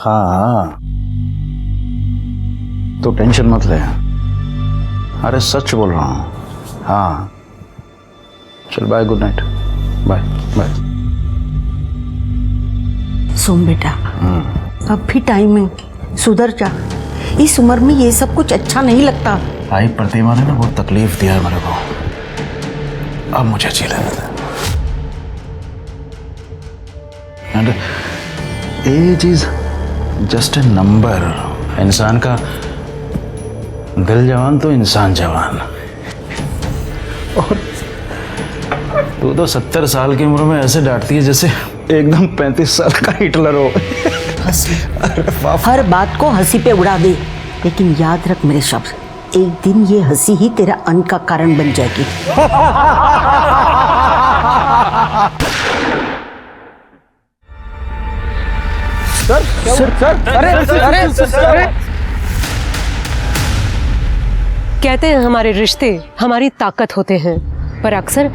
हाँ, तो टेंशन मत ले। अरे सच बोल रहा हूँ। हाँ चल bye, good night, bye bye. सुन बेटा, अब भी टाइम है, सुधर जा। इस उम्र में ये सब कुछ अच्छा नहीं लगता। भाई प्रतिमा ने ना बहुत तकलीफ दिया है मेरे को, अब मुझे अच्छी लगता है। And age is just a number. इंसान का दिल जवान तो इंसान जवान। और तू तो 70 साल की उम्र में ऐसे डांटती है जैसे एकदम 35 साल का हिटलर हो। हंसी, हर बात को हंसी पे उड़ा दे, लेकिन याद रख मेरे शब्द, एक दिन ये हंसी ही तेरा अंत का कारण बन जाएगी। सर, अरे कहते हैं हमारे रिश्ते हमारी ताकत होते हैं, पर अक्सर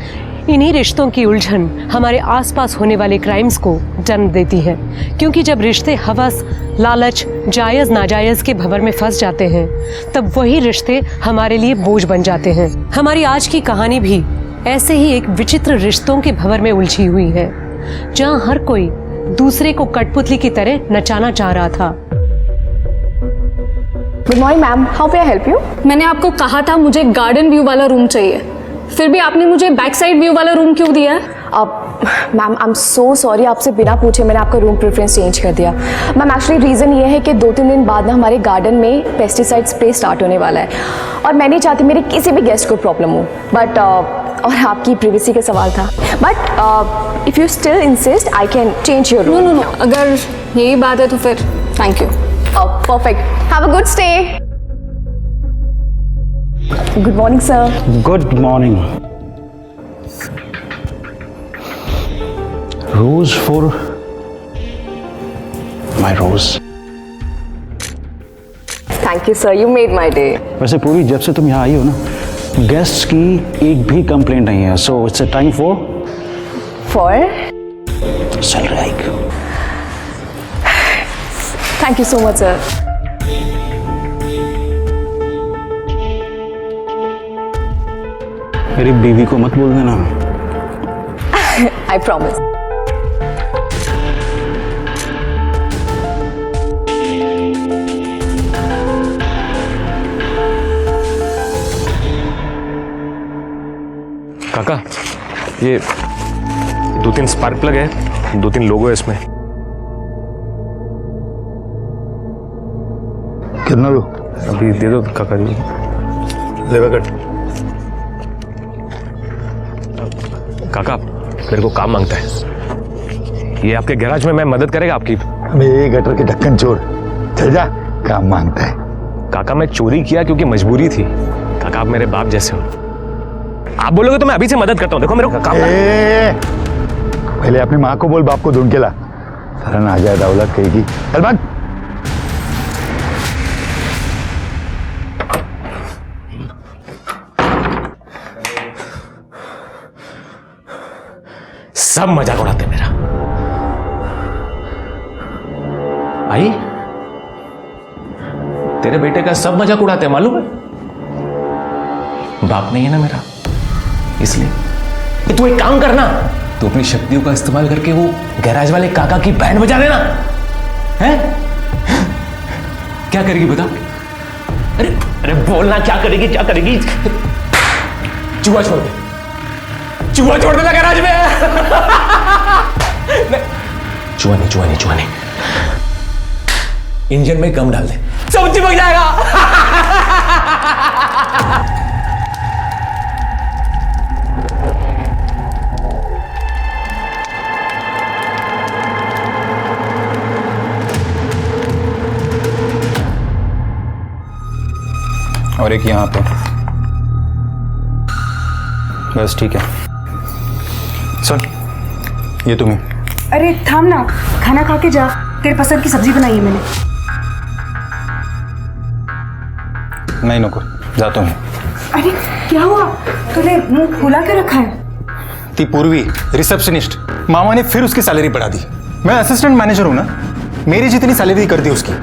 इन्हीं रिश्तों की उलझन हमारे आसपास होने वाले क्राइम्स को जन्म देती है। क्योंकि जब रिश्ते हवस, लालच, जायज़ नाजायज़ के भंवर में फंस जाते हैं, तब वही रिश्ते हमारे लिए बोझ बन जाते हैं। हमारी आज की कहानी भी ऐसे ही एक विचित्र रिश्तों के भंवर में उलझी हुई है, जहां हर कोई दूसरे को कठपुतली की तरह नचाना चाह रहा था। Good morning ma'am, how may I help you? मैंने आपको कहा था मुझे गार्डन व्यू वाला रूम चाहिए, फिर भी आपने मुझे बैक साइड व्यू वाला रूम क्यों दिया है? अब ma'am I am so sorry, आपसे बिना पूछे मैंने आपका रूम प्रेफरेंस चेंज कर दिया। मैम एक्चुअली रीज़न ये है कि 2-3 दिन बाद ना हमारे गार्डन में पेस्टिसाइड स्प्रे स्टार्ट होने वाला है, और मैं नहीं चाहती मेरे किसी भी गेस्ट को प्रॉब्लम हो। बट और आपकी प्रिवेसी का सवाल था, but if you still insist I can change your room. No, अगर यही बात है तो फिर thank you. Perfect, have a good stay. Good morning sir. Good morning. Rose for my rose. Thank you sir, you made my day. वैसे पूरी जब से तुम यहाँ आई हो ना, गेस्ट्स की एक भी कंप्लेंट नहीं है, so it's a time for salary hike. Thank you so much sir. मेरी बीवी को मत बोल देना। I promise. काका, ये 2-3 स्पार्क प्लग है, 2-3 लोगो है इसमें। कितना दो? अभी दे दो काका जी। लेवा कट। काका मेरे को काम मांगता है, ये आपके गैराज में मैं मदद करेगा आपकी? अबे गटर के ढक्कन छोड़, चल जा, काम मांगता है। काका मैं चोरी किया क्योंकि मजबूरी थी। काका आप मेरे बाप जैसे हो, आप बोलोगे तो मैं अभी से मदद करता हूँ। देखो मेरे को काम पहले अपनी माँ को बोल, बाप को ढूंढ के ला। सारा ना आ जाए दौलत कहेगी। चल भाग। सब मजाक उड़ाते मेरा। आई तेरे बेटे का सब मजाक उड़ाते हैं, मालूम है? बाप नहीं है ना मेरा, इसलिए तू एक काम करना, तू अपनी शक्तियों का इस्तेमाल करके वो गैराज वाले काका की बैंड बजा देना है। क्या करेगी बता? अरे अरे बोलना, क्या करेगी क्या करेगी? चूहा छोड़ दे, चूहा छोड़ देना गैराज में। चूहा नहीं, इंजन में गम डाल दे, सब चिपक जाएगा। और एक यहाँ पे, बस ठीक है। सुन, ये तुम्हें। अरे थाम ना, खाना खा के जा, तेरे पसंद की सब्जी बनाई है मैंने। नहीं नुकुर, जाता हूँ। अरे क्या हुआ, तूने मुंह फुला के रखा है? ती पूर्वी रिसेप्शनिस्ट, मामा ने फिर उसकी सैलरी बढ़ा दी। मैं असिस्टेंट मैनेजर हूँ ना, मेरी जितनी सैलरी कर दी उसकी।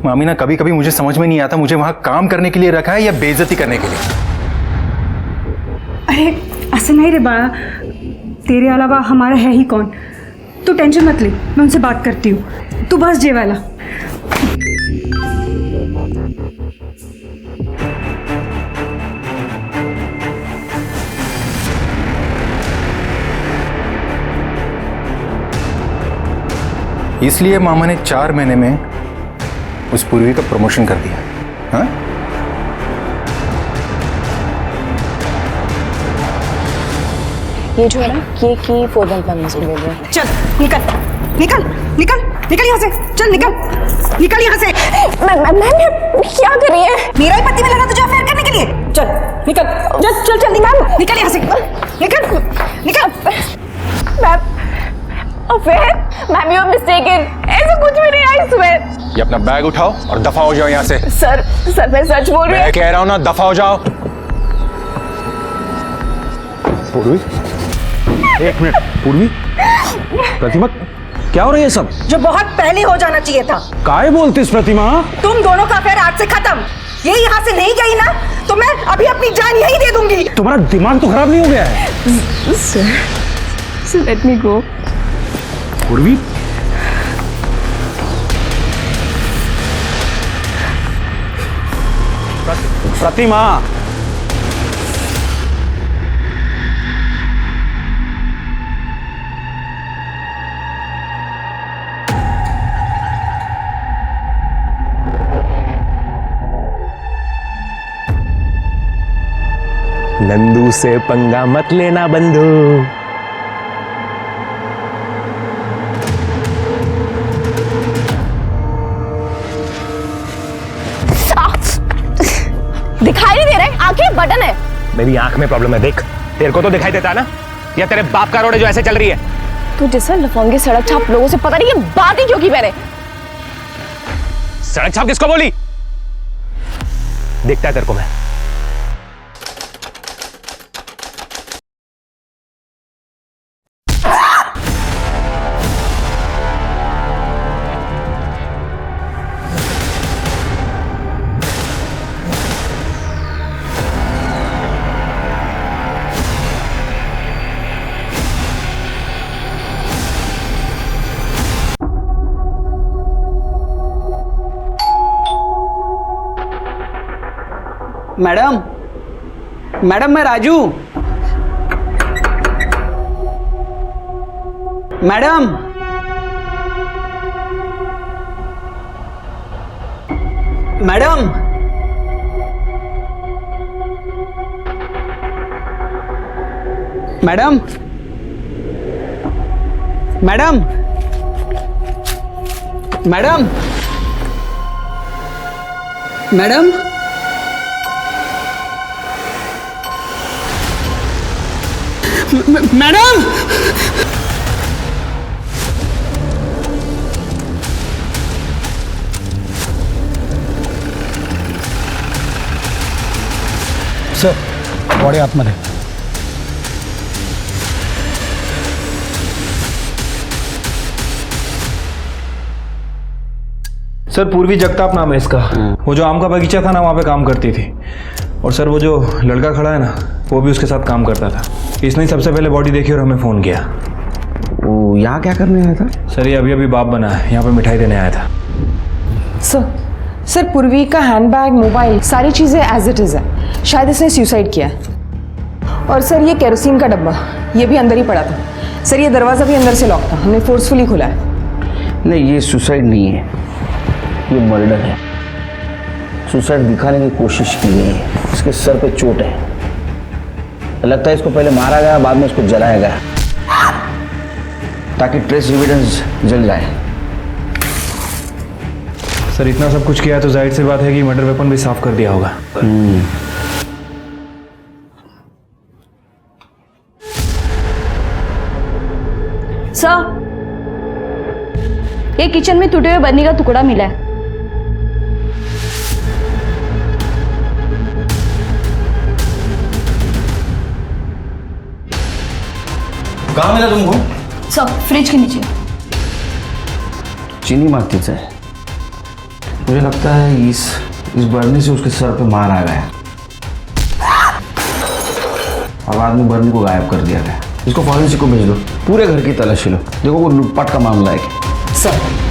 मामी ना कभी कभी मुझे समझ में नहीं आता मुझे वहां काम करने के लिए रखा है या बेइज्जती करने के लिए। अरे असं नहीं रे बाळा, तेरे अलावा हमारा है ही कौन। तू टेंशन मत ले, मैं उनसे बात करती हूँ, तू बस जेवायला। इसलिए मामा ने 4 महीने में उस पूर्वी का प्रमोशन कर दिया। हाँ? ये जो है ना, ये की 4 मंथ में मुझे मिल रहा है। चल निकल निकल निकल निकल यहाँ से, चल निकल निकल यहाँ से। मैम क्या कर रही है? मेरा ही पति मिलेगा तुझे अफेयर करने के लिए। चल निकल, चल चल चल निकल, निकल यहाँ से, निकल निकल। Ma'am affair? Ma'am you are mistaken, ऐसा कुछ भी नहीं, आई स्वेयर। ये अपना बैग उठाओ और दफा हो जाओ यहाँ से। सर मैं सच बोल रही हूँ। मैं कह रहा हूँ ना, दफा हो जाओ। पूर्वी, एक मिनट। पूर्वी, प्रतिमा, क्या हो रहा है ये सब? जो बहुत पहले हो जाना चाहिए था। काय बोलतीस प्रतिमा? तुम दोनों का अफेयर आज से खत्म। ये यहाँ से नहीं गई ना तो मैं अभी अपनी जान यही दे दूंगी। तुम्हारा दिमाग तो खराब नहीं हो गया है? सर लेट मी गो। पूर्वी, प्रतिमा, नंदू से पंगा मत लेना बंधु। दिखाई नहीं दे रहा है, आंखें बटन है। मेरी आंख में प्रॉब्लम है, देख। तेरे को तो दिखाई देता है ना, या तेरे बाप का रोड है जो ऐसे चल रही है? तू जैसा लफंगे सड़क छाप लोगों से पता नहीं ये बात ही क्यों की मैंने। सड़क छाप किसको बोली? देखता है तेरे को मैं। मैडम, मैडम मैं Raju. Madam, madam, madam, madam, madam, madam, madam, sir body आतमध्ये। सर पूर्वी जगताप नाम है इसका। वो जो आम का बगीचा था ना, वहाँ पे काम करती थी। और सर वो जो लड़का खड़ा है ना, वो भी उसके साथ काम करता था। इसने ही सबसे पहले बॉडी देखी और हमें फ़ोन किया। वो यहाँ क्या करने आया था? सर ये अभी अभी बाप बना है, यहाँ पे मिठाई देने आया था। सर पूर्वी का हैंडबैग, मोबाइल, सारी चीज़ें एज इट इज़ है। शायद इसने सुसाइड किया है। और सर ये केरोसिन का डब्बा, ये भी अंदर ही पड़ा था। सर ये दरवाज़ा भी अंदर से लॉक था, हमने फोर्सफुली खुला है। नहीं, ये सुसाइड नहीं है, ये मर्डर है। सुसाइड दिखाने की कोशिश की गई है। इसके सर पे चोट है। लगता है इसको पहले मारा गया, बाद में इसको जलाया गया ताकि ट्रेस एविडेंस जल जाए। सर इतना सब कुछ किया तो जाहिर सी बात है कि मर्डर वेपन भी साफ कर दिया होगा। सर ये किचन में टूटे हुए बन्नी का टुकड़ा मिला है। कहाँ मिला तुमको? सर फ्रिज के नीचे। चीनी मातीचा है। मुझे लगता है इस बर्नी से उसके सर पे मार आ गया और बाद में बर्नी को गायब कर दिया गया। इसको फॉरेंसिक को भेज दो, पूरे घर की तलाशी लो, देखो वो लूटपाट का मामला है। सर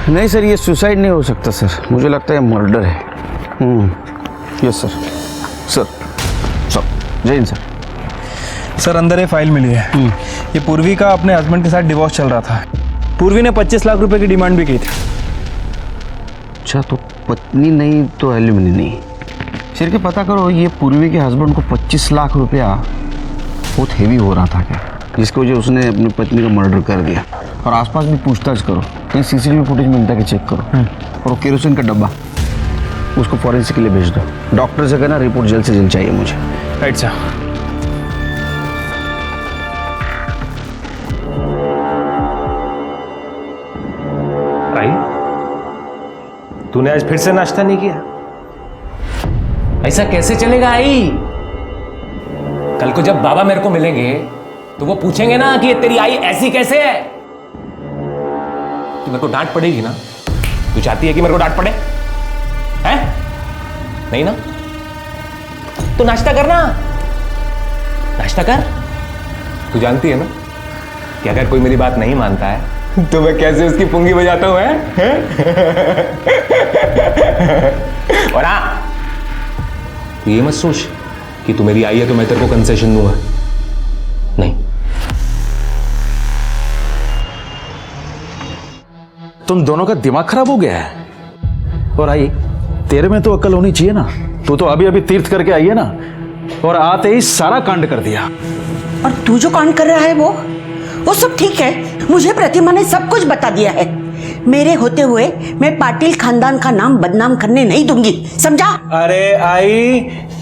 नहीं सर, ये सुसाइड नहीं हो सकता सर, मुझे लगता है मर्डर है। Yes sir. सर सर जय हिंद सर। सर अंदर ये फाइल मिली है। ये पूर्वी का अपने हस्बैंड के साथ डिवोर्स चल रहा था। पूर्वी ने 25 लाख रुपए की डिमांड भी की थी। अच्छा, तो पत्नी नहीं तो एल्यूमिनी नहीं। सिर के पता करो, ये पूर्वी के हस्बैंड को 25 लाख रुपया बहुत हेवी हो रहा था क्या, जिसकी वजह उसने अपनी पत्नी का मर्डर कर दिया। और आसपास भी पूछताछ करो, कहीं सीसीटीवी फुटेज मिलता है कि चेक करो। और वो केरोसिन का डब्बा उसको फॉरेंसिक के लिए भेज दो। डॉक्टर से कहना रिपोर्ट जल्द से जल्द चाहिए मुझे। Right sir. आई, तूने आज फिर से नाश्ता नहीं किया? ऐसा कैसे चलेगा आई? कल को जब बाबा मेरे को मिलेंगे तो वो पूछेंगे ना कि ये तेरी आई ऐसी कैसे है, तो मेरे को डांट पड़ेगी ना। तू चाहती है कि मेरे को डांट पड़े? हैं? नहीं ना? तो नाश्ता करना, नाश्ता कर। तू जानती है ना कि अगर कोई मेरी बात नहीं मानता है तो मैं कैसे उसकी पुंगी बजाता हूं, हैं? और हाँ, तू ये मत सोच कि तू मेरी आई है तो मैं तेरे को कंसेशन दूंगा। नहीं। तुम दोनों का दिमाग खराब हो गया है। और आई, तेरे में तो अक्ल होनी चाहिए ना। तू तो अभी अभी तीर्थ करके आई है ना, और आते ही सारा कांड कर दिया। और तू जो कांड कर रहा है वो सब ठीक है। मुझे प्रतिमा ने सब कुछ बता दिया है। मेरे होते हुए मैं पाटिल खानदान का नाम बदनाम करने नहीं दूंगी, समझा? अरे आई,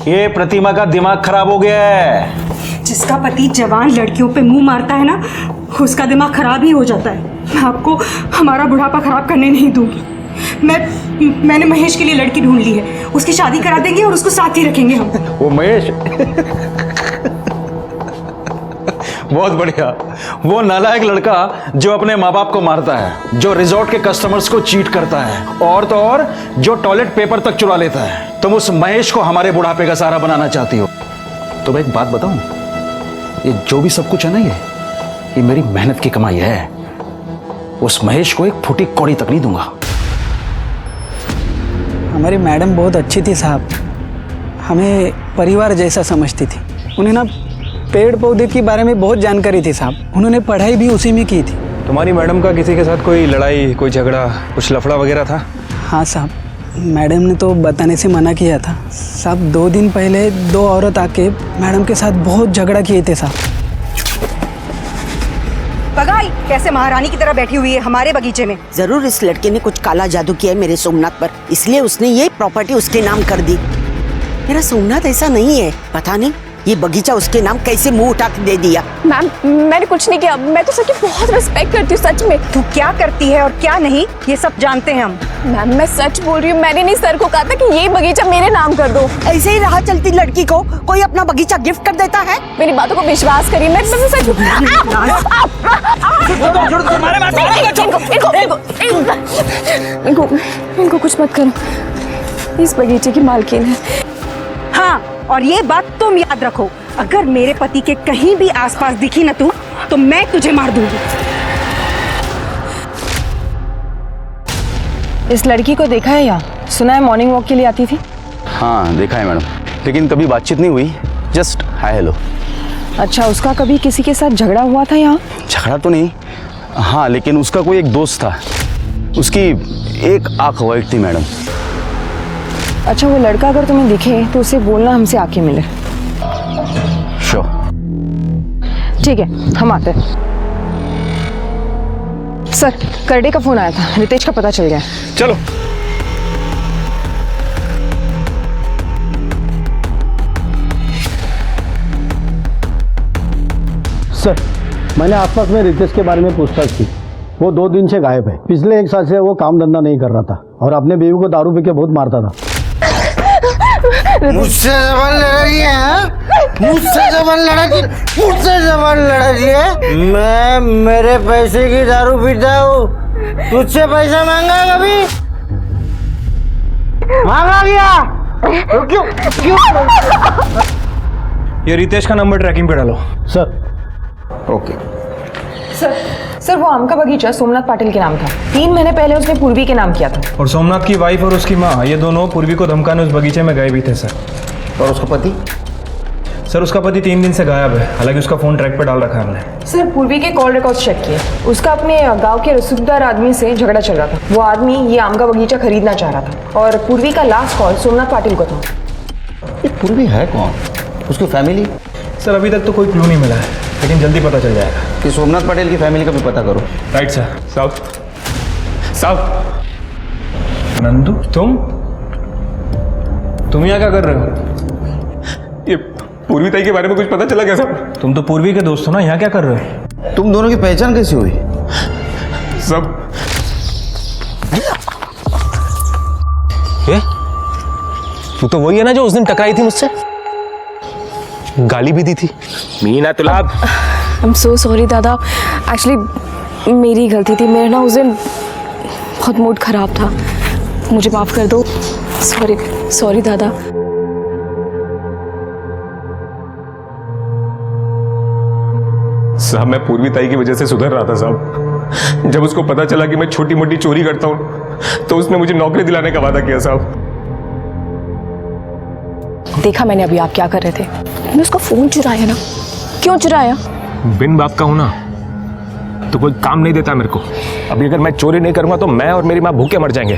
ये प्रतिमा का दिमाग खराब हो गया है। जिसका पति जवान लड़कियों पे मुंह मारता है ना, उसका दिमाग खराब ही हो जाता है। मैं आपको हमारा बुढ़ापा खराब करने नहीं दूंगी। मैंने महेश के लिए लड़की ढूंढ ली है, उसकी शादी करा देंगे और उसको साथ ही रखेंगे हम। वो महेश बहुत बढ़िया। वो नालायक लड़का जो अपने माँ बाप को मारता है, जो रिजॉर्ट के कस्टमर्स को चीट करता है, और तो और जो टॉयलेट पेपर तक चुरा लेता है। तुम उस महेश को हमारे बुढ़ापे का सहारा बनाना चाहती हो। तो मैं एक बात बताऊं, ये जो भी सब कुछ है ना, ये मेरी मेहनत की कमाई है। उस महेश को एक फुटी कौड़ी तक नहीं दूंगा। हमारी मैडम बहुत अच्छी थी साहब, हमें परिवार जैसा समझती थी। उन्हें ना पेड़ पौधे के बारे में बहुत जानकारी थी साहब, उन्होंने पढ़ाई भी उसी में की थी। तुम्हारी मैडम का किसी के साथ कोई लड़ाई, कोई झगड़ा, कुछ लफड़ा वगैरह था? हाँ साहब, मैडम ने तो बताने से मना किया था साहब। 2 दिन पहले 2 औरत आके मैडम के साथ बहुत झगड़ा किए थे साहब। बगाई कैसे महारानी की तरह बैठी हुई है हमारे बगीचे में। जरूर इस लड़के ने कुछ काला जादू किया है मेरे सोमनाथ पर, इसलिए उसने ये प्रॉपर्टी उसके नाम कर दी। मेरा सोमनाथ ऐसा नहीं है, पता नहीं ये बगीचा उसके नाम कैसे मुंह उठा के दे दिया। मैम मैंने कुछ नहीं किया, मैं तो सर की बहुत रिस्पेक्ट करती हूँ सच में। तू क्या करती है और क्या नहीं ये सब जानते हैं हम। मैम मैं सच बोल रही हूँ, मैंने नहीं सर को कहा था कि ये बगीचा मेरे नाम कर दो। ऐसे ही राह चलती लड़की को कोई अपना बगीचा गिफ्ट कर देता है? मेरी बातों को विश्वास करिए, मैं सच इनको कुछ मत करो, इस बगीचे की मालकिन है। हाँ, और ये बात तुम याद रखो, अगर मेरे पति के कहीं भी आसपास दिखी ना तू, तो मैं तुझे मार दूंगी। इस लड़की को देखा है यहाँ? सुना है मॉर्निंग वॉक के लिए आती थी। हाँ देखा है मैडम, लेकिन कभी बातचीत नहीं हुई, जस्ट हाय हेलो। अच्छा, उसका कभी किसी के साथ झगड़ा हुआ था यहाँ? झगड़ा तो नहीं, हाँ लेकिन उसका कोई एक दोस्त था, उसकी एक आंख वाइट थी मैडम। अच्छा, वो लड़का अगर तुम्हें दिखे तो उसे बोलना हमसे आके मिले। श्योर। ठीक है, हम आते हैं। सर, करडे का फोन आया था, रितेश का पता चल गया। चलो। सर, मैंने आसपास में रितेश के बारे में पूछताछ की, वो 2 दिन से गायब है। पिछले 1 साल से वो काम धंधा नहीं कर रहा था और अपने बीवी को दारू पी के बहुत मारता था। मुझसे जबान लड़ा रही है, मुझसे जबान लड़ा रही है। मैं मेरे पैसे की दारू पीता हूँ, तुझसे पैसा मांगा कभी? मांगा क्या? क्यों क्यों? ये रितेश का नंबर ट्रैकिंग पे डालो। सर ओके सर वो आम का बगीचा सोमनाथ पाटिल के नाम था। 3 महीने पहले उसने पूर्वी के नाम किया था। और सोमनाथ की वाइफ और उसकी माँ, ये दोनों पूर्वी को धमकाने उस बगीचे में गए भी थे सर। और उसका पति? सर उसका पति 3 दिन से गायब है, हालांकि उसका फोन ट्रैक पे डाल रखा है हमने। सर पूर्वी के कॉल रिकॉर्ड्स चेक किए, उसका अपने गांव के रसूखदार आदमी से झगड़ा चल रहा था। वो आदमी ये आम का बगीचा खरीदना चाह रहा था और पूर्वी का लास्ट कॉल सोमनाथ पाटिल को था। ये पूर्वी है कौन? उसकी फैमिली? सर अभी तक तो कोई क्लू नहीं मिला है, लेकिन जल्दी पता चल जाएगा। कि सोमनाथ पटेल की फैमिली का भी पता करो। Right sir. साहब नंदू, तुम यहाँ क्या कर रहे हो? ये पूर्वी ताई के बारे में कुछ पता चला क्या साहब? तुम तो पूर्वी के दोस्त हो ना, यहाँ क्या कर रहे हो? तुम दोनों की पहचान कैसी हुई? सब तू तो वही है ना जो उस दिन टकराई थी मुझसे, गाली भी दी थी। मीना तुलाब। आई एम सो सॉरी दादा, एक्चुअली मेरी गलती थी। मेरा ना उस दिन बहुत मूड खराब था, मुझे माफ़ कर दो। सॉरी दादा। साहब मैं पूर्वी ताई की वजह से सुधर रहा था साहब। जब उसको पता चला कि मैं छोटी मोटी चोरी करता हूँ तो उसने मुझे नौकरी दिलाने का वादा किया साहब। देखा मैंने अभी आप क्या कर रहे थे। मैंने उसका फोन चुराया ना। क्यों चुराया? बिन बाप का हूं ना तो कोई काम नहीं देता मेरे को। अभी अगर मैं चोरी नहीं करूंगा तो मैं और मेरी माँ भूखे मर जाएंगे।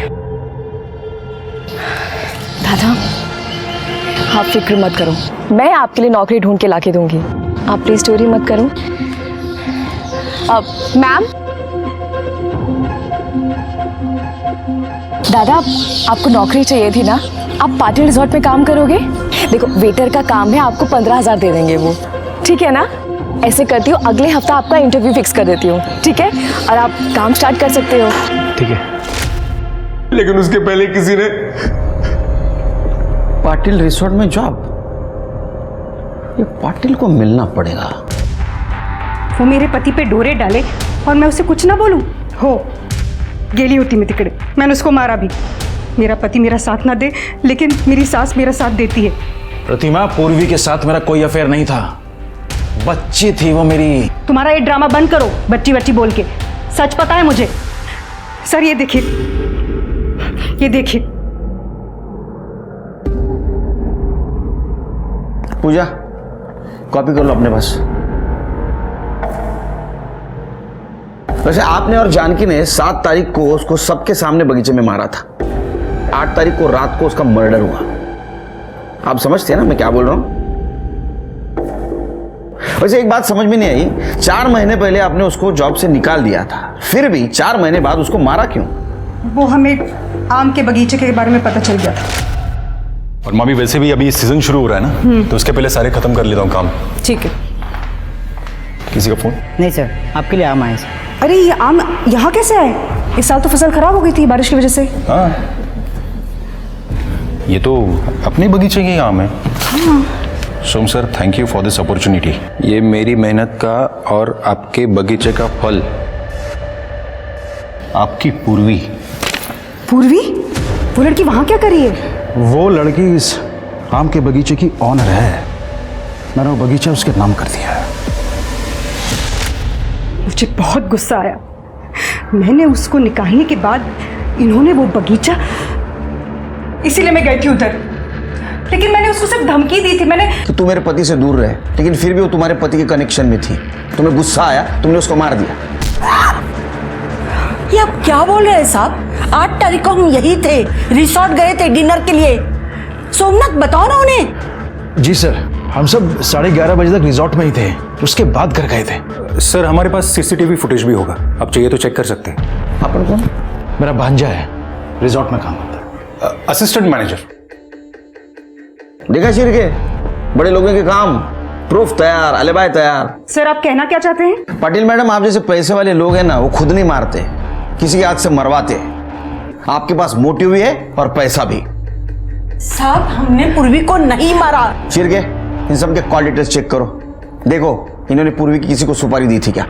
दादा आप फिक्र मत करो, मैं आपके लिए नौकरी ढूंढ के लाके दूंगी। आप प्लीज चोरी मत करो। मैम, दादा आपको नौकरी चाहिए थी ना, आप पाटिल रिजॉर्ट में काम करोगे? देखो वेटर का काम है, आपको 15,000 दे देंगे वो, ठीक है ना? ऐसे करती हूँ, अगले हफ्ता आपका इंटरव्यू फिक्स कर देती हूँ, ठीक है? और आप काम स्टार्ट कर सकते हो। ठीक है, लेकिन उसके पहले किसी ने पाटिल रिसोर्ट में जॉब। ये पाटिल को मिलना पड़ेगा। वो मेरे पति पे डोरे डाले और मैं उसे कुछ ना बोलूं? हो गेली होती मैं तिकड़े, मैंने उसको मारा भी। मेरा पति मेरा साथ ना दे, लेकिन मेरी सास मेरा साथ देती है। प्रतिमा, पूर्वी के साथ मेरा कोई अफेयर नहीं था, बच्ची थी वो मेरी। तुम्हारा ये ड्रामा बंद करो, बच्ची बच्ची बोल के। सच पता है मुझे। सर ये देखिए, ये देखिए। पूजा कॉपी कर लो अपने पास। वैसे आपने और जानकी ने 7 तारीख को उसको सबके सामने बगीचे में मारा था। 8 तारीख को रात को उसका मर्डर हुआ। आप समझते हैं ना मैं क्या बोल रहा हूं? वैसे एक बात समझ में नहीं आई, 4 महीने पहले आपने उसको जॉब से निकाल दिया था, फिर भी 4 महीने बाद उसको मारा क्यों? वो हमें आम के बगीचे के बारे में पता चल गया था। और मामी वैसे भी अभी सीजन शुरू हो रहा है ना, तो उसके पहले सारे खत्म कर लेता हूँ काम। ठीक है। किसी का फोन? नहीं सर, आपके लिए आम आए सर। अरे ये आम यहाँ कैसे आए? इस साल तो फसल खराब हो गई थी बारिश की वजह से। हाँ, ये तो अपने बगीचे के आम है। Som sir, thank you for this opportunity. ये मेरी मेहनत का और आपके बगीचे का फल। आपकी पूर्वी। पूर्वी? वो लड़की वहाँ क्या कर रही है? वो लड़की इस आम के बगीचे की ऑनर है। मैंने वो बगीचा उसके नाम कर दिया है। मुझे बहुत गुस्सा आया। मैंने उसको निकालने के बाद इन्होंने वो बगीचा, इसीलिए मैं गई थी उधर। लेकिन मैंने उसको सिर्फ धमकी दी थी। मैंने तो तू मेरे पति से दूर रहे, लेकिन फिर भी वो तुम्हारे पति के कनेक्शन में थी। तुम्हें गुस्सा आया, तुमने उसको मार दिया। ये आप क्या बोल रहे हैं साहब? 8 तारीख को हम यही थे, रिसोर्ट गए थे डिनर के लिए। सोमनाथ बताओ ना उन्हें। जी सर, हम सब 11:30 बजे तक रिजॉर्ट में ही थे, उसके बाद घर गए थे। सर हमारे पास सीसीटीवी फुटेज भी होगा, आप चाहिए तो चेक कर सकते हैं। अपन कौन? मेरा भांजा है, रिजॉर्ट में काम करता है। Assistant manager. देखा चिर के बड़े लोगों के काम, प्रूफ तैयार, अलीबाई तैयार। सर आप कहना क्या चाहते हैं? पाटिल मैडम, आप जैसे पैसे वाले लोग हैं ना, वो खुद नहीं मारते, किसी के हाथ से मरवाते। आपके पास मोटिव भी है और पैसा भी। साहब हमने पूर्वी को नहीं मारा। चिर के इन सब के कॉल डिटेल्स चेक करो, देखो इन्होंने पूर्वी की किसी को सुपारी दी थी क्या?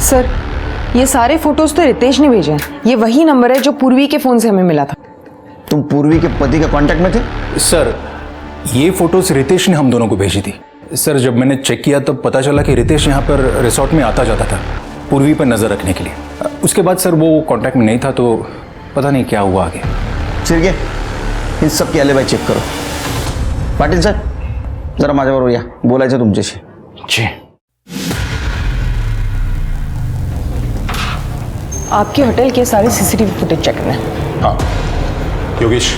सर ये सारे फोटोज तो रितेश ने भेजे हैं। ये वही नंबर है जो पूर्वी के फोन से हमें मिला था। तुम पूर्वी के पति के कांटेक्ट में थे? सर ये फोटोज रितेश ने हम दोनों को भेजी थी। सर जब मैंने चेक किया तब पता चला कि रितेश यहाँ पर रिसोर्ट में आता जाता था पूर्वी पर नजर रखने के लिए। उसके बाद सर वो कांटेक्ट में नहीं था, तो पता नहीं क्या हुआ आगे। चिरगे इन सब की अलीबाई चेक करो। पाटिल सर जरा माझ्याबरोबर या, बोलायचं तुमच्याशी। जी। आपके होटल के सारे सीसीटीवी फुटेज चेक करना है। हाँ योगेश,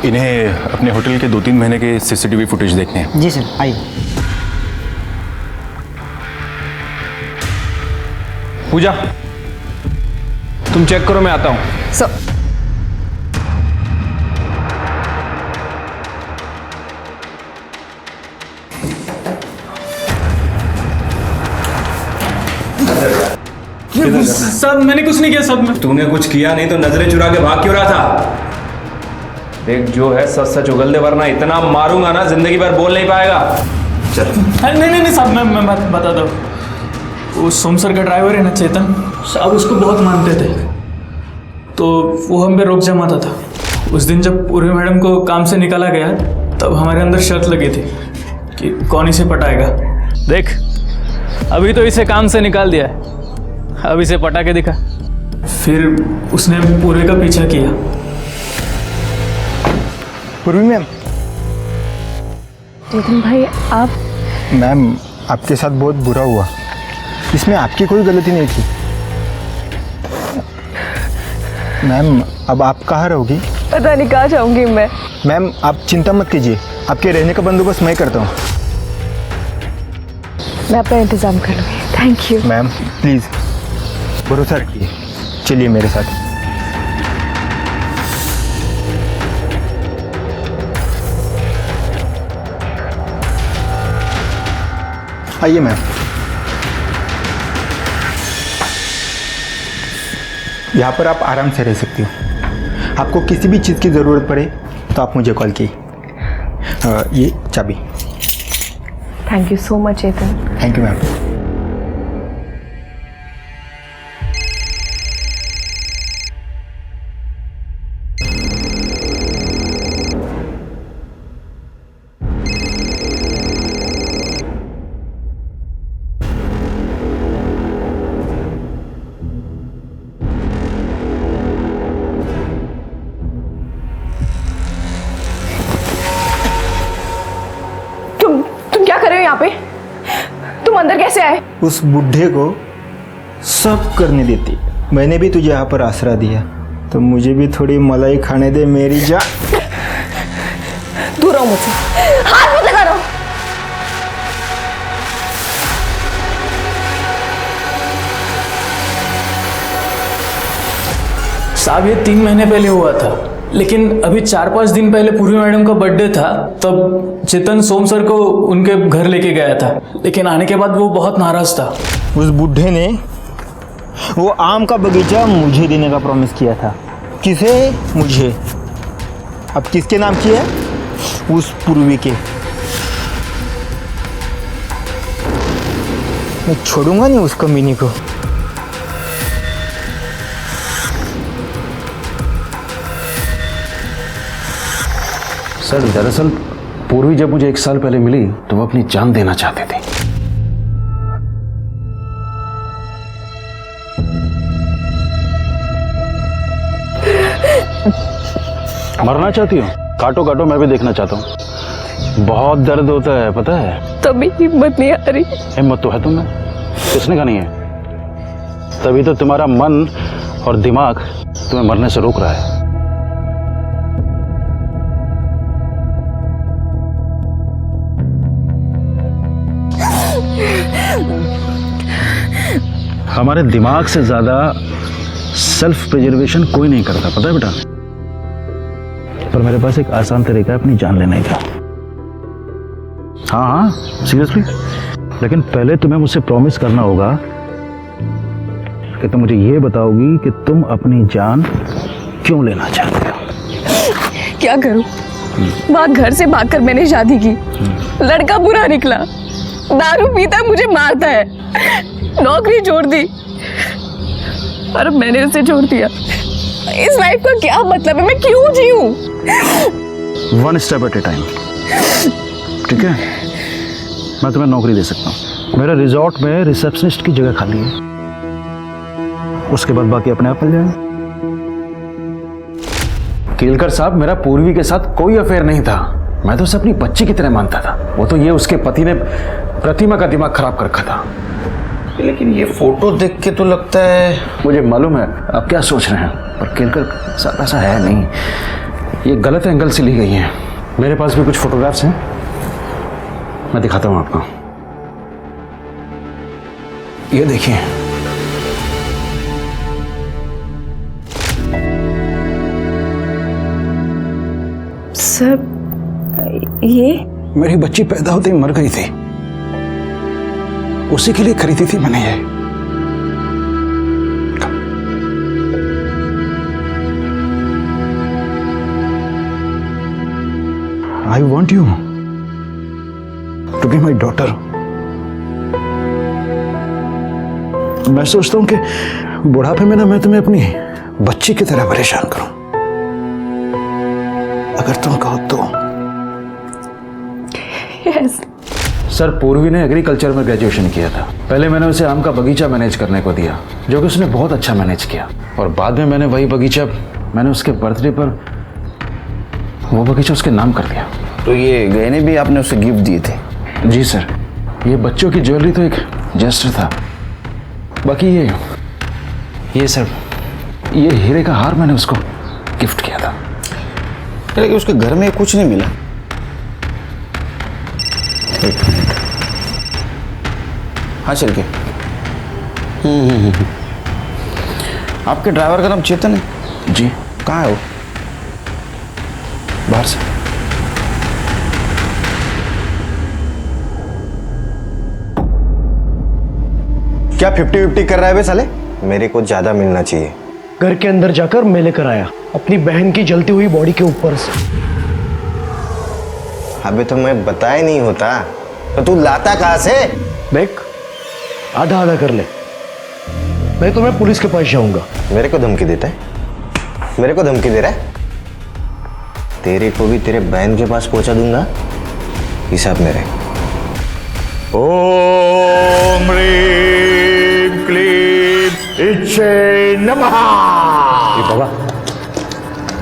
इन्हें अपने होटल के 2-3 महीने के सीसीटीवी फुटेज देखने हैं। जी सर आइए। पूजा तुम चेक करो, मैं आता हूँ। सर सब मैंने कुछ नहीं किया। सब में तूने कुछ किया नहीं तो नजरें चुरा के भाग क्यों रहा था? देख जो है सच सच उगल दे, वरना इतना मारूंगा ना जिंदगी भर बोल नहीं पाएगा। चल। नहीं साहब, मैं बता दो। वो सोम सर का ड्राइवर है ना चेतन साहब, उसको बहुत मानते थे, तो वो हम पे रोक जमाता था। उस दिन जब पूर्वी मैडम को काम से निकाला गया तब हमारे अंदर शर्त लगी थी कि कौन इसे पटाएगा। देख अभी तो इसे काम से निकाल दिया है, अब इसे पटा के दिखा। फिर उसने पूर्वी का पीछा किया। पूर्वी मैम। चेतन भाई आप। मैम आपके साथ बहुत बुरा हुआ, इसमें आपकी कोई गलती नहीं थी। मैम अब आप कहाँ रहोगी? पता नहीं कहाँ जाऊंगी मैं। मैम आप चिंता मत कीजिए, आपके रहने का बंदोबस्त मैं करता हूँ। मैं अपना इंतजाम कर लूँगी। Thank you. मैम प्लीज़ भरोसा रखिए, चलिए मेरे साथ। आइए मैम। यहाँ पर आप आराम से रह सकती हो। आपको किसी भी चीज़ की ज़रूरत पड़े तो आप मुझे कॉल कीजिए। ये चाबी। Thank you so much Chetan. Thank you ma'am. तुम क्या कर रहे हो यहाँ पे? तुम अंदर कैसे आए? उस बुढ़े को सब करने देती। मैंने भी तुझे यहाँ पर आसरा दिया, तो मुझे भी थोड़ी मलाई खाने दे मेरी जान। दूर रहो मुझसे, हाथ मत लगा रहो। साहब ये 3 महीने पहले हुआ था, लेकिन अभी 4-5 दिन पहले पूर्वी मैडम का बर्थडे था, तब चेतन सोम सर को उनके घर लेके गया था, लेकिन आने के बाद वो बहुत नाराज था। उस बुढ़े ने वो आम का बगीचा मुझे देने का प्रॉमिस किया था। किसे? मुझे। अब किसके नाम किया? उस पूर्वी के। मैं छोड़ूंगा नहीं उस कमीनी को। सर दरअसल पूर्वी जब मुझे 1 साल पहले मिली तो वो अपनी जान देना चाहते थे। मरना चाहती हो? काटो काटो, मैं भी देखना चाहता हूँ। बहुत दर्द होता है पता है। तभी हिम्मत नहीं आ रही। हिम्मत तो है तुम्हें, किसने कहा नहीं है? तभी तो तुम्हारा मन और दिमाग तुम्हें मरने से रोक रहा है। हमारे दिमाग से ज्यादा सेल्फ प्रिजर्वेशन कोई नहीं करता, पता है बेटा। पर मेरे पास एक आसान तरीका है अपनी जान लेने का। हाँ हाँ सीरियसली, लेकिन पहले तुम्हें मुझसे प्रॉमिस करना होगा कि तुम मुझे ये बताओगी कि तुम अपनी जान क्यों लेना चाहते हो। क्या करूं? वहाँ घर से भागकर मैंने शादी की, लड़का बुरा निकला, दारू पीता मुझे मारता है, नौकरी छोड़ दी और अब मैंने उसे छोड़ दिया। इस लाइफ का क्या मतलब है? मैं क्यों जीऊं? One step at A time, ठीक है? मैं तुम्हें नौकरी दे सकता हूँ। मेरे रिजॉर्ट में रिसेप्शनिस्ट की जगह खाली है, उसके बाद बाकी अपने आप मिल जाएंगे। केलकर साहब, मेरा पूर्वी के साथ कोई अफेयर नहीं था। मैं तो उसे अपनी बच्ची की तरह मानता था। वो तो ये उसके पति ने प्रतिमा का दिमाग खराब कर रखा था। लेकिन ये फोटो देख के तो लगता है, मुझे मालूम है आप क्या सोच रहे हैं, पर केलकर साहब ऐसा है नहीं। ये गलत एंगल से ली गई हैं। मेरे पास भी कुछ फोटोग्राफ्स हैं, मैं दिखाता हूं आपको। ये देखिए, सर ये मेरी बच्ची पैदा होते ही मर गई थी, उसी के लिए खरीदी थी मैंने ये। I want you to be my daughter. मैं सोचता हूं कि बुढ़ापे में ना मैं तुम्हें अपनी बच्ची की तरह परेशान करूं। अगर तुम कहो तो। यस। सर, पूर्वी ने एग्रीकल्चर में ग्रेजुएशन किया था। पहले मैंने उसे आम का बगीचा मैनेज करने को दिया, जो कि उसने बहुत अच्छा मैनेज किया। और बाद में मैंने वही बगीचा, मैंने उसके बर्थडे पर वो बगीचा उसके नाम कर दिया। तो ये गहने भी आपने उसे गिफ्ट दिए थे? जी सर, ये बच्चों की ज्वेलरी तो एक जेस्टर था। बाकी ये सर, ये हीरे का हार मैंने उसको गिफ्ट किया था। लेकिन उसके घर में कुछ नहीं मिला। एक मिनट। हाँ चल के। आपके ड्राइवर का नाम चेतन है? जी। कहाँ है वो? बाहर से। क्या 50-50 कर रहा है बे साले? मेरे को ज्यादा मिलना चाहिए। घर के अंदर जाकर मैं लेकर आया अपनी बहन की जलती हुई बॉडी के ऊपर से। अबे तो मैं बताया नहीं होता तो तू लाता कहां से? देख, आधा आधा कर ले, मैं तुम्हें पुलिस के पास जाऊंगा। मेरे को धमकी देता है? मेरे को धमकी दे रहा है? तेरे को भी तेरे बहन के पास पहुंचा दूंगा, हिसाब मेरे। ओम ह्रीं क्लीं इच्छे नमः।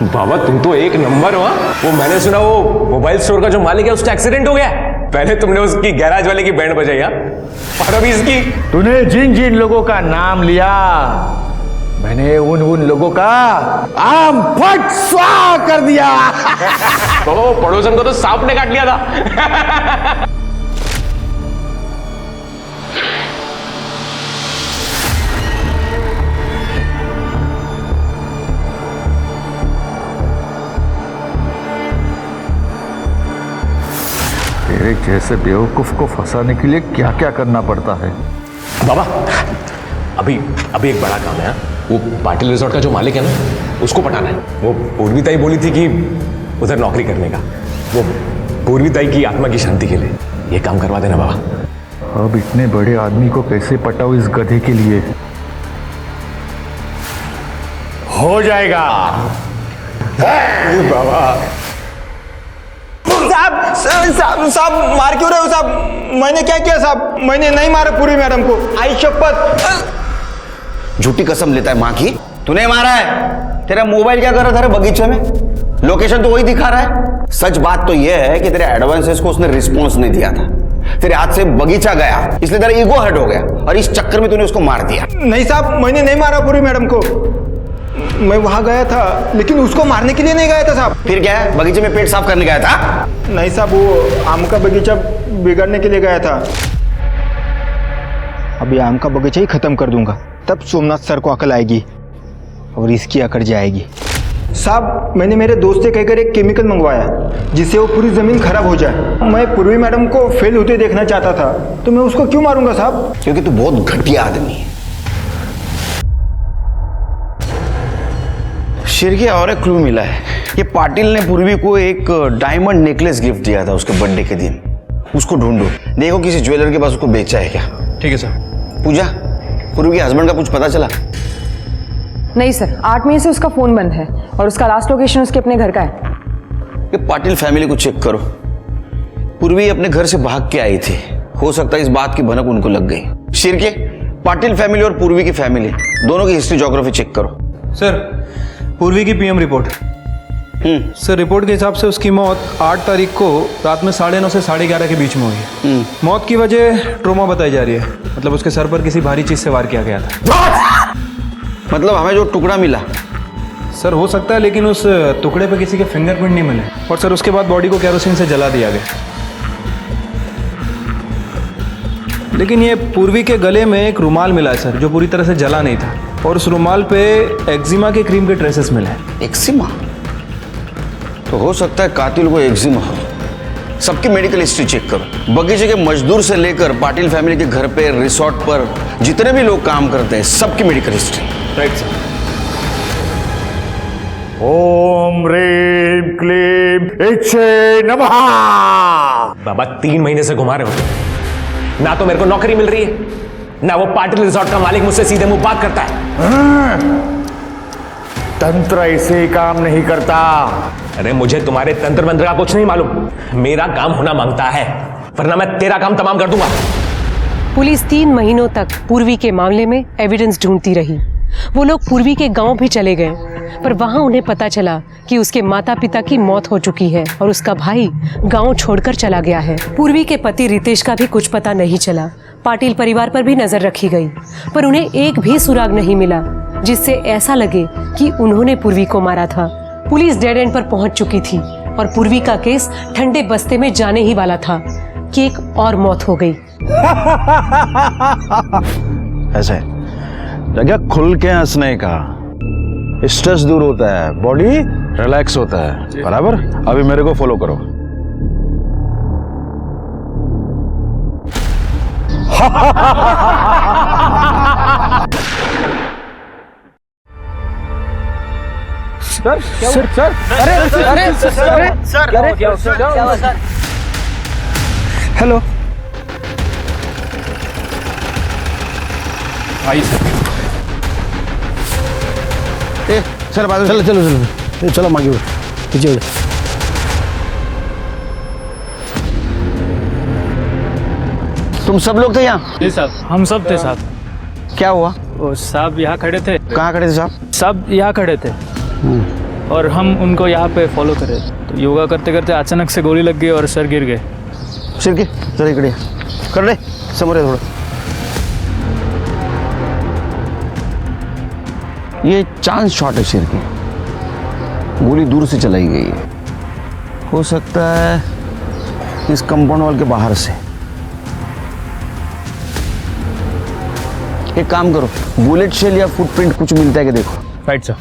बाबा तुम तो एक नंबर हो। वो मैंने सुना वो मोबाइल स्टोर का जो मालिक है उसका एक्सीडेंट हो गया। पहले तुमने उसकी गैराज वाले की बैंड बजाई और अभी इसकी। तूने जिन जिन लोगों का नाम लिया, मैंने उन लोगों का आम फट स्वाहा कर दिया। तो पड़ोसन को तो सांप ने काट लिया था। तेरे जैसे बेवकूफ को फंसाने के लिए क्या क्या करना पड़ता है। बाबा अभी एक बड़ा काम है। वो पाटिल रिजॉर्ट का जो मालिक है ना, उसको पटाना है। वो पूर्वीताई बोली थी कि उधर नौकरी करने का, वो पूर्वीताई की आत्मा की शांति के लिए। ये काम करवा देना बाबा। अब इतने बड़े आदमी को कैसे पटाओ इस गधे के लिए? हो जाएगा बाबा। साहब मार क्यों रहे हो साहब? मैंने क्या किया साहब? मैंने नहीं मारा पूरी मैडम को, आई शपथ। झूठी कसम लेता है माँ की। तूने मारा है? तेरा मोबाइल क्या कर रहा था बगीचे में? लोकेशन तो वही दिखा रहा है। सच बात तो यह है कि तेरे एडवांसेस को उसने रिस्पॉन्स नहीं दिया था। तेरे हाथ से बगीचा गया, इसलिए तेरा ईगो हर्ट हो गया और इस चक्कर में तूने उसको मार दिया। नहीं साहब, मैंने नहीं मारा पूरी मैडम को। मैं वहां गया था लेकिन उसको मारने के लिए नहीं गया था साहब। फिर क्या है? बगीचे में पेट साफ करने गया था? नहीं साहब, वो आम का बगीचा बिगाड़ने के लिए गया था। अभी आम का बगीचा ही खत्म कर दूंगा, तब सोमनाथ सर को अकल आएगी और इसकी अकड़ जाएगी। साहब मैंने मेरे दोस्त से कहकर एक केमिकल मंगवाया जिससे वो पूरी ज़मीन खराब हो जाए। मैं पूर्वी मैडम को फेल होते देखना चाहता था, तो मैं उसको क्यों मारूंगा साहब? क्योंकि तू बहुत घटिया आदमी है। शिरके और एक क्लू मिला है। ये पाटिल ने पूर्वी को एक डायमंड नेकलेस गिफ्ट दिया था उसके बर्थडे के दिन। उसको ढूंढो, देखो किसी ज्वेलर के पास उसको बेचा है क्या। ठीक है सर। पूजा, पूर्वी के हस्बैंड का कुछ पता चला? नहीं सर, 8 मई से उसका फ़ोन बंद है और उसका लास्ट लोकेशन उसके अपने घर का है। ये पाटिल फैमिली को चेक करो। पूर्वी अपने घर से भाग के आई थी, हो सकता है इस बात की भनक उनको लग गई। शिरके, पाटिल फैमिली और पूर्वी की फैमिली दोनों की हिस्ट्री ज्योग्राफी चेक करो। सर, पूर्वी की पीएम रिपोर्ट। सर, रिपोर्ट के हिसाब से उसकी मौत 8 तारीख को रात में 9:30 से 11:30 के बीच में हुई है। मौत की वजह ट्रोमा बताई जा रही है, मतलब उसके सर पर किसी भारी चीज से वार किया गया था। मतलब हमें जो टुकड़ा मिला सर, हो सकता है, लेकिन उस टुकड़े पे किसी के फिंगरप्रिंट नहीं मिले। और सर, उसके बाद बॉडी को केरोसिन से जला दिया गया। लेकिन ये पूर्वी के गले में एक रुमाल मिला है सर, जो पूरी तरह से जला नहीं था, और उस रुमाल पे एक्जिमा के क्रीम के ट्रेसेस मिले हैं। एक्जिमा? तो हो सकता है कातिल को एक्जिमा हो। सबकी मेडिकल हिस्ट्री चेक करो। बगीचे के मजदूर से लेकर पाटिल फैमिली के घर पे, रिसोर्ट पर जितने भी लोग काम करते हैं, सबकी मेडिकल हिस्ट्री। Right sir. ओम ह्रीं क्लीं इच्छे नमः। बाबा 3 महीने से घुमा रहे हो, ना तो मेरे को नौकरी मिल रही है, ना वो पाटिल रिसोर्ट का मालिक मुझसे सीधे मुंह बात करता है। तंत्र ऐसे काम नहीं करता। अरे मुझे तुम्हारे तंत्र मंत्र का कुछ नहीं मालूम, मेरा काम होना मांगता है, वरना मैं तेरा काम तमाम कर दूंगा। पुलिस 3 महीनों तक पूर्वी के मामले में एविडेंस ढूंढती रही। वो लोग पूर्वी के गांव भी चले गए, पर वहां उन्हें पता चला कि उसके माता पिता की मौत हो चुकी है और उसका भाई गांव छोड़कर चला गया है। पूर्वी के पति रितेश का भी कुछ पता नहीं चला। पाटिल परिवार पर भी नजर रखी गई, पर उन्हें एक भी सुराग नहीं मिला जिससे ऐसा लगे कि उन्होंने पूर्वी को मारा था। पुलिस डेड एंड पर पहुंच चुकी थी और पूर्वी का केस ठंडे बस्ते में जाने ही वाला था कि एक और मौत हो गई। ऐसे जगह खुल के हंसने का, स्ट्रेस दूर होता है, बॉडी रिलैक्स होता है। बराबर? अभी मेरे को फॉलो करो। सर सर सर अरे अरे सर अरे हेलो, आइए सर। सर बाद चलो चलो चलो चलो मांगी पीछे हो जाओ। तुम सब लोग थे यहाँ? जी साहब, हम सब थे साहब। क्या हुआ? वो साहब यहाँ खड़े थे। कहाँ खड़े थे साहब? सब यहाँ खड़े थे और हम उनको यहाँ पे फॉलो करे, तो योगा करते करते अचानक से गोली लग गई और सर गिर गए। सिर के जरा इकडे कर ले, समोर है थोड़ा। ये चांस शॉट है सिर की, गोली दूर से चलाई गई है। हो सकता है इस कंपाउंड वॉल के बाहर से। एक काम करो, बुलेट शेल या फुटप्रिंट कुछ मिलता है कि देखो। Right sir.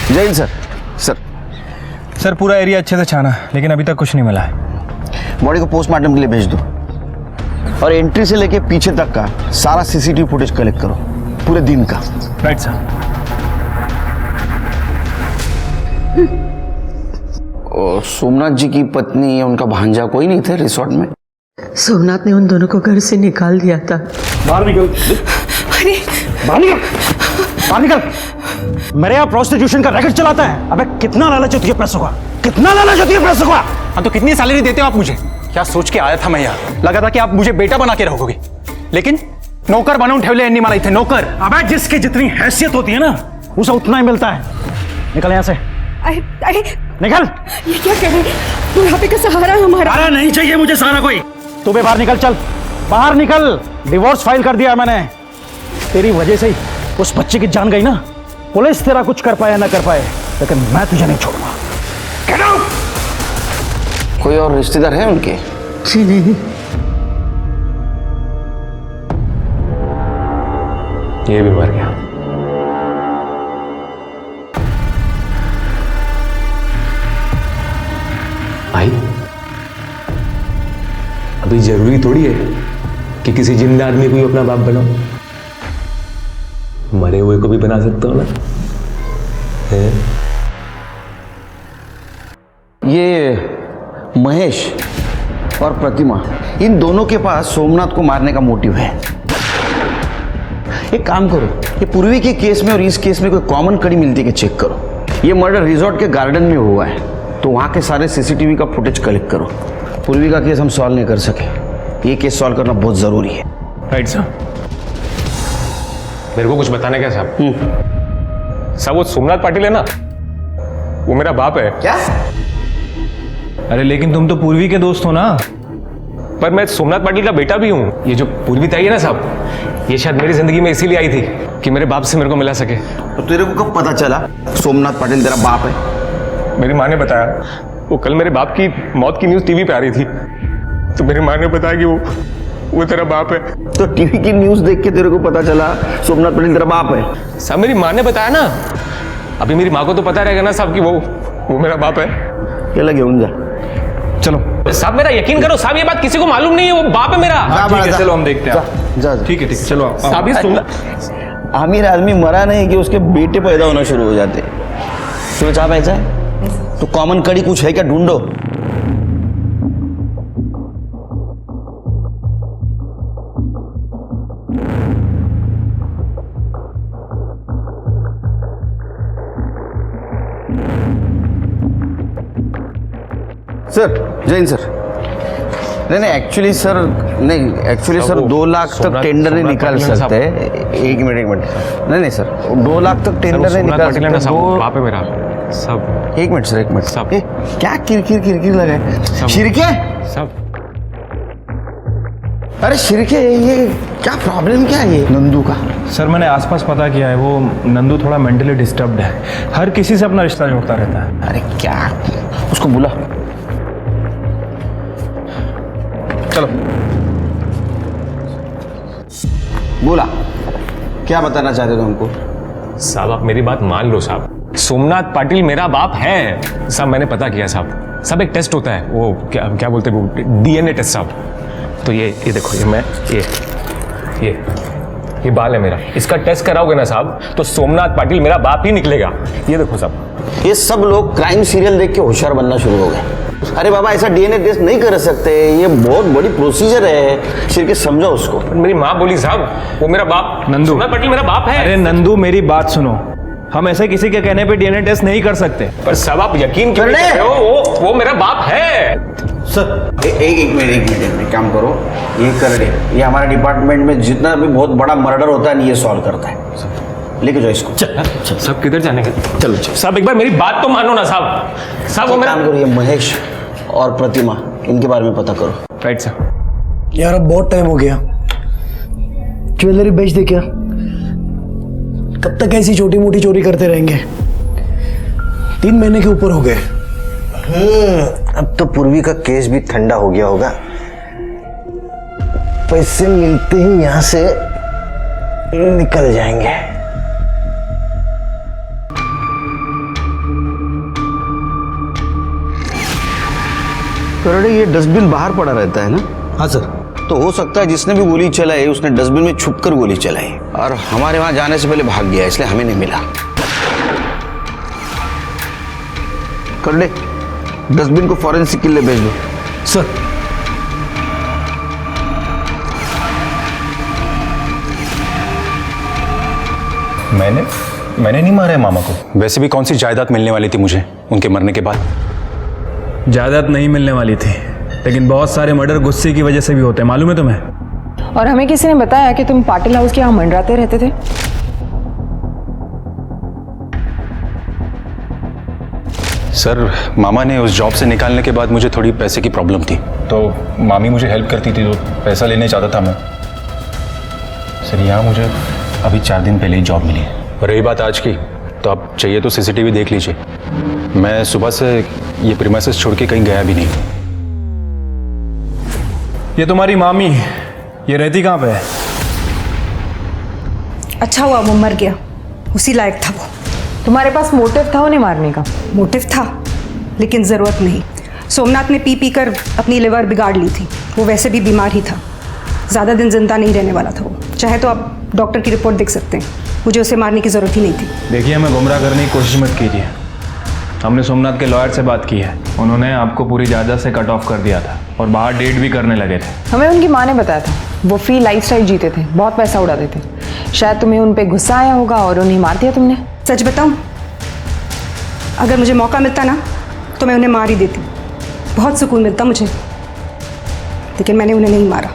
जय हिंद सर। सर सर, पूरा एरिया अच्छे से छाना, लेकिन अभी तक कुछ नहीं मिला है। बॉडी को पोस्टमार्टम के लिए भेज दो और एंट्री से लेके पीछे तक का सारा सीसीटीवी फुटेज कलेक्ट करो, पूरे दिन का। Right sir. और सोमनाथ जी की पत्नी या उनका भांजा कोई नहीं थे रिसोर्ट में? सोमनाथ ने उन दोनों को घर से निकाल दिया था। बाहर निकल। अरे बाहर निकल, बाहर निकल। मेरे यहाँ प्रोस्टिट्यूशन का रैकेट चलाता है। अबे कितना लालच होती है पैसों का, कितना लालच होती है पैसों का। हाँ, तो कितनी सैलरी देते हो आप मुझे? क्या सोच के आया था मैं यहाँ? लगा था कि आप मुझे बेटा बना के रखोगे, लेकिन नौकर बनवून ठेवले एन्नी मला इथे नौकर। अबे जिसकी जितनी हैसियत होती है ना, उसे उतना ही मिलता है। निकल यहाँ से, अरे निकल। ये क्या कर रहे हैं? बुढ़ापे का सहारा हमारा। अरे नहीं चाहिए मुझे सहारा कोई। तू भी बाहर निकल, चल बाहर निकल। डिवोर्स फाइल कर दिया मैंने, तेरी वजह से ही उस बच्चे की जान गई ना। पुलिस तेरा कुछ कर पाए ना कर पाए, लेकिन मैं तुझे नहीं छोड़ूंगा। Get out! कोई और रिश्तेदार है उनके? नहीं। ये भी मर गया। भाई अभी जरूरी थोड़ी है कि किसी जिंदा आदमी को ही अपना बाप बनाओ, मरे हुए को भी बना सकते हो ना। ये महेश और प्रतिमा, इन दोनों के पास सोमनाथ को मारने का मोटिव है। एक काम करो, ये पूर्वी के केस में और इस केस में कोई कॉमन कड़ी मिलती है कि चेक करो। ये मर्डर रिजॉर्ट के गार्डन में हुआ है, तो वहां के सारे सीसीटीवी का फुटेज कलेक्ट करो। पूर्वी का केस हम सॉल्व नहीं कर सके, ये केस सॉल्व करना बहुत जरूरी है। राइट साहब। मेरे को कुछ बताने क्या साहब? साहब वो सोमनाथ पाटिल है ना, वो मेरा बाप है। क्या? अरे लेकिन तुम तो पूर्वी के दोस्त हो ना। पर मैं सोमनाथ पाटिल का बेटा भी हूँ। ये जो पूर्वी ताई है ना साहब, ये शायद मेरी जिंदगी में इसीलिए आई थी कि मेरे बाप से मेरे को मिला सके। तो तेरे को कब पता चला सोमनाथ पाटिल तेरा बाप है? मेरी माँ ने बताया। वो कल मेरे बाप की मौत की न्यूज़ टीवी पे आ रही थी, तो मेरी माँ ने बताया कि वो तेरा बाप है। तो टीवी की न्यूज़ देख के तेरे को पता चला सोमनाथ पाटिल तेरा बाप है? साहब मेरी माँ ने बताया ना। अभी मेरी माँ को तो पता रहेगा ना साहब कि वो मेरा बाप है। क्या लगे उनका? चलो साहब, मेरा यकीन करो साहब, ये बात किसी को मालूम नहीं है, वो बाप है मेरा। ठीक है चलो हम देखते हैं। जा ठीक है चलो। साहब ये आमिर आदमी मरा नहीं कि उसके बेटे पैदा होना शुरू हो जाते। तुम्हें चाह पैसा है तो कॉमन कड़ी कुछ है क्या, ढूंढो। सर जय हिंद सर। नहीं एक्चुअली सर, सर 2 लाख तक टेंडर नहीं निकाल सकते। एक मिनट। नहीं सर 2 लाख तक टेंडर नहीं निकाल सकते। बाप है मेरा सब। एक मिनट सब। क्या किरकिर लगा है? शिरके सब। अरे शिरके, ये क्या प्रॉब्लम क्या है ये नंदू का? सर मैंने आसपास पता किया है, वो नंदू थोड़ा मेंटली डिस्टर्ब्ड है, हर किसी से अपना रिश्ता जोड़ता रहता है। अरे क्या, उसको बुला। चलो बोला, क्या बताना चाहते थे हमको? साहब आप मेरी बात मान लो साहब, सोमनाथ पाटिल मेरा बाप है साहब। मैंने पता किया साहब। सब एक टेस्ट होता है, वो क्या बोलते हैं, वो डीएनए टेस्ट साहब। तो ये देखो, ये बाल है मेरा, इसका टेस्ट कराओगे ना साहब तो सोमनाथ पाटिल मेरा बाप ही निकलेगा। ये देखो साहब। ये सब लोग क्राइम सीरियल देख के होशियार बनना शुरू हो गए। अरे बाबा ऐसा डीएनए टेस्ट नहीं कर सकते, ये बहुत बड़ी प्रोसीजर है। सिर्फ समझो उसको। मेरी माँ बोली साहब वो मेरा बाप, नंदू सोमनाथ पाटिल मेरा बाप है। अरे नंदू मेरी बात सुनो, हम ऐसे किसी के कहने पे डीएनए टेस्ट नहीं कर सकते। पर साहब आप यकीन क्यों नहीं कर रहे हो? वो मेरा बाप है सर। एक मिनट काम करो, ये कर दे। ये हमारे डिपार्टमेंट में जितना भी बहुत बड़ा मर्डर होता है ये सॉल्व करता है। लेके जाओ इसको। चल सब किधर जाने के? चलो साहब एक बार मेरी बात तो मानो ना साहब। वो मेरा काम करो, ये महेश और प्रतिमा इनके बारे में पता करो। राइट साहब। यार अब बहुत टाइम हो गया, ज्वेलरी बेच दे क्या? कब तक ऐसी छोटी मोटी चोरी करते रहेंगे? 3 महीने के ऊपर हो गए। अब तो पूर्वी का केस भी ठंडा हो गया होगा। पैसे मिलते ही यहां से निकल जाएंगे। ये डस्टबिन बाहर पड़ा रहता है ना? हाँ सर। तो हो सकता है जिसने भी गोली चलाई उसने डस्टबिन में छुपकर गोली चलाई और हमारे वहां जाने से पहले भाग गया, इसलिए हमें नहीं मिला। कर ले, डस्टबिन को फॉरेंसिक के लिए भेज दो। सर मैंने नहीं मारा है मामा को। वैसे भी कौन सी जायदाद मिलने वाली थी मुझे उनके मरने के बाद? जायदाद नहीं मिलने वाली थी, लेकिन बहुत सारे मर्डर गुस्से की वजह से भी होते हैं, मालूम है तुम्हें? और हमें किसी ने बताया कि तुम पाटिल हाउस के यहाँ मंडराते रहते थे। सर मामा ने उस जॉब से निकालने के बाद मुझे थोड़ी पैसे की प्रॉब्लम थी, तो मामी मुझे हेल्प करती थी, तो पैसा लेने चाहता था मैं। सर यहाँ मुझे अभी 4 दिन पहले ही जॉब मिली है। और रही बात आज की, तो आप चाहिए तो सीसीटीवी देख लीजिए। मैं सुबह से ये प्रीमाइसेस छोड़ के कहीं गया भी नहीं। ये तुम्हारी मामी, ये रहती कहाँ पे है? अच्छा हुआ वो मर गया, उसी लायक था वो। तुम्हारे पास मोटिव था उन्हें मारने का? मोटिव था, लेकिन ज़रूरत नहीं। सोमनाथ ने पी कर अपनी लिवर बिगाड़ ली थी। वो वैसे भी बीमार ही था, ज़्यादा दिन जिंदा नहीं रहने वाला था वो। चाहे तो आप डॉक्टर की रिपोर्ट देख सकते हैं। मुझे उसे मारने की ज़रूरत ही नहीं थी। देखिए, हमें गुमराह करने की कोशिश मत कीजिए। हमने सोमनाथ के लॉयर से बात की है, उन्होंने आपको पूरी जायदाद से कट ऑफ कर दिया था और बाहर डेट भी करने लगे थे। हमें उनकी माँ ने बताया था वो फ्री लाइफस्टाइल जीते थे, बहुत पैसा उड़ाते थे। शायद तुम्हें उन पे गुस्सा आया होगा और उन्हें मार दिया तुमने। सच बताऊं, अगर मुझे मौका मिलता ना तो मैं उन्हें मार ही देती। बहुत सुकून मिलता मुझे, लेकिन मैंने उन्हें नहीं मारा।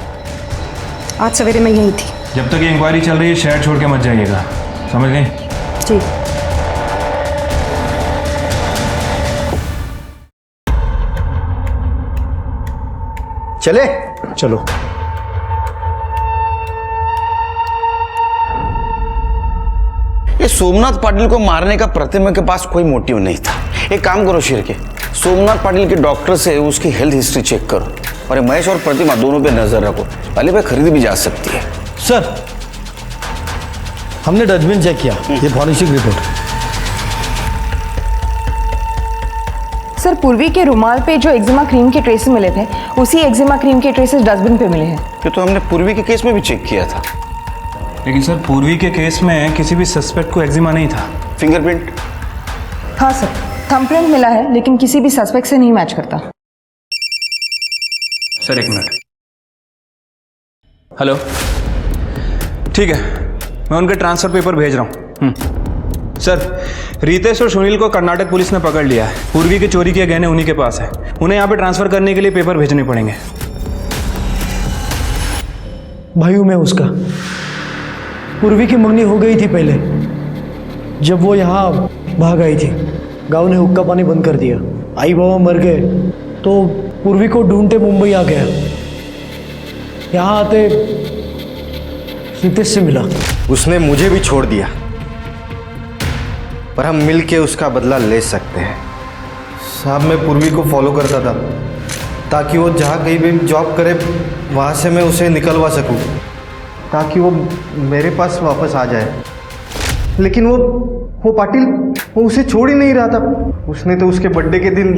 आज सवेरे मैं यहीं थी। जब तक ये इंक्वायरी चल रही है शहर छोड़ के मत जाइएगा, समझ गए? जी। चले चलो। ये सोमनाथ पाटिल को मारने का प्रतिमा के पास कोई मोटिव नहीं था। एक काम करो शेर के, सोमनाथ पाटिल के डॉक्टर से उसकी हेल्थ हिस्ट्री चेक करो और ये महेश और प्रतिमा दोनों पे नजर रखो। पहले पे खरीदी भी जा सकती है। सर, हमने डस्टबिन चेक किया, ये फॉरेंसिक रिपोर्ट। सर, पूर्वी के रुमाल पे जो एक्जिमा क्रीम के ट्रेसेस मिले थे, उसी एक्जिमा क्रीम के ट्रेसेस डस्टबिन पे मिले हैं। ये तो हमने पूर्वी के केस में भी चेक किया था। लेकिन सर, पूर्वी के केस में किसी भी सस्पेक्ट को एक्जिमा नहीं था। फिंगरप्रिंट? हाँ सर, थंबप्रिंट मिला है, लेकिन किसी भी सस्पेक्ट से नहीं मैच करता। सर एक मिनट। हेलो, ठीक है, मैं उनके ट्रांसफर पेपर भेज रहा हूँ। सर, रितेश और सुनील को कर्नाटक पुलिस ने पकड़ लिया है। पूर्वी के चोरी किए गहने उन्हीं के पास है। उन्हें यहाँ पे ट्रांसफर करने के लिए पेपर भेजने पड़ेंगे। भाई हूं मैं उसका। पूर्वी की मंगनी हो गई थी पहले, जब वो यहाँ भाग आई थी। गांव ने हुक्का पानी बंद कर दिया, आई बाबा मर गए, तो पूर्वी को ढूंढते मुंबई आ गया। यहाँ आते रितेश से मिला। उसने मुझे भी छोड़ दिया, पर हम मिल के उसका बदला ले सकते हैं। साहब, मैं पूर्वी को फॉलो करता था ताकि वो जहाँ कहीं भी जॉब करे वहाँ से मैं उसे निकलवा सकूं, ताकि वो मेरे पास वापस आ जाए। लेकिन वो पाटिल, वो उसे छोड़ ही नहीं रहा था। उसने तो उसके बर्थडे के दिन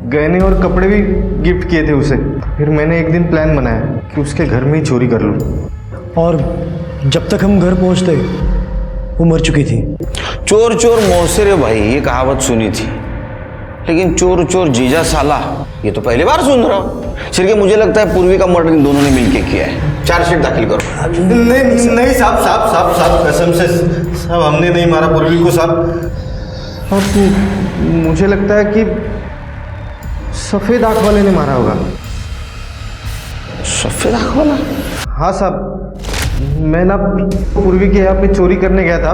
गहने और कपड़े भी गिफ्ट किए थे उसे। फिर मैंने एक दिन प्लान बनाया कि उसके घर में ही चोरी कर लूँ। और जब तक हम घर पहुँचते वो मर चुकी थी। चोर चोर मौसेरे भाई, ये कहावत सुनी थी, लेकिन चोर चोर जीजा साला ये तो पहली बार सुन रहा हूँ। सिर्फ मुझे लगता है पूर्वी का मर्डर इन दोनों ने मिलके किया है। चार्जशीट दाखिल करो। नहीं साहब, कसम से साहब, हमने नहीं मारा पूर्वी को साहब। मुझे लगता है कि सफेद आंख वाले ने मारा होगा। सफेद आंख वाला? हाँ साहब, मैं ना पूर्वी के यहाँ पे चोरी करने गया था,